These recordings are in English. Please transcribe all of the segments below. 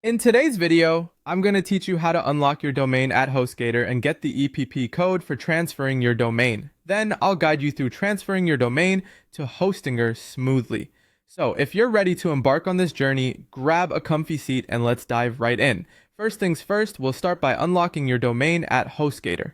In today's video, I'm going to teach you how to unlock your domain at HostGator and get the EPP code for transferring your domain. Then I'll guide you through transferring your domain to Hostinger smoothly. So if you're ready to embark on this journey, grab a comfy seat and let's dive right in. First things first, we'll start by unlocking your domain at HostGator.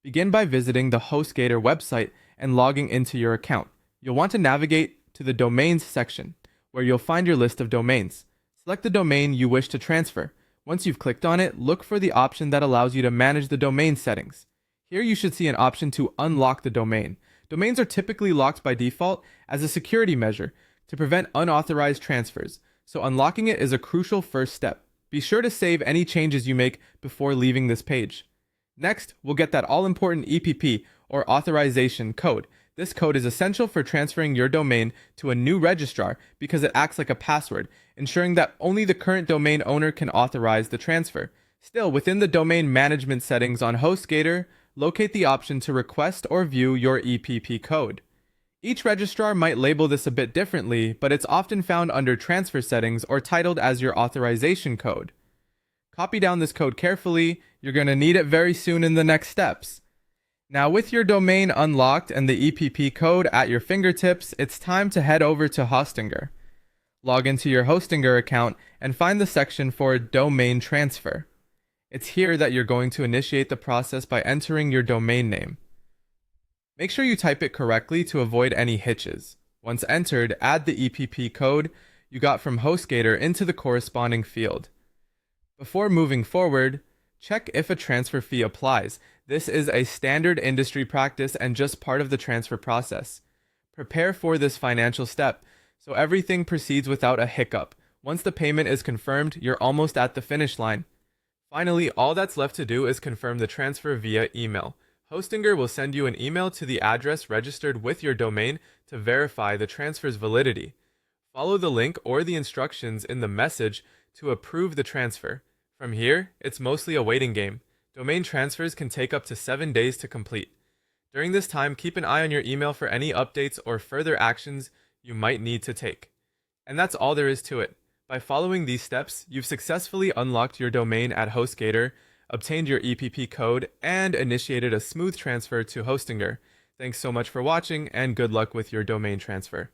Begin by visiting the HostGator website and logging into your account. You'll want to navigate to the Domains section, where you'll find your list of domains. Select the domain you wish to transfer. Once you've clicked on it, look for the option that allows you to manage the domain settings. Here you should see an option to unlock the domain. Domains are typically locked by default as a security measure to prevent unauthorized transfers, so unlocking it is a crucial first step. Be sure to save any changes you make before leaving this page. Next, we'll get that all-important EPP, or authorization code. This code is essential for transferring your domain to a new registrar because it acts like a password, ensuring that only the current domain owner can authorize the transfer. Still, within the domain management settings on HostGator, locate the option to request or view your EPP code. Each registrar might label this a bit differently, but it's often found under transfer settings or titled as your authorization code. Copy down this code carefully. You're going to need it very soon in the next steps. Now, with your domain unlocked and the EPP code at your fingertips, it's time to head over to Hostinger. Log into your Hostinger account and find the section for Domain Transfer. It's here that you're going to initiate the process by entering your domain name. Make sure you type it correctly to avoid any hitches. Once entered, add the EPP code you got from HostGator into the corresponding field. Before moving forward, check if a transfer fee applies. This is a standard industry practice and just part of the transfer process. Prepare for this financial step so everything proceeds without a hiccup. Once the payment is confirmed, you're almost at the finish line. Finally, all that's left to do is confirm the transfer via email. Hostinger will send you an email to the address registered with your domain to verify the transfer's validity. Follow the link or the instructions in the message to approve the transfer. From here, it's mostly a waiting game. Domain transfers can take up to 7 days to complete. During this time, keep an eye on your email for any updates or further actions you might need to take. And that's all there is to it. By following these steps, you've successfully unlocked your domain at HostGator, obtained your EPP code, and initiated a smooth transfer to Hostinger. Thanks so much for watching, and good luck with your domain transfer.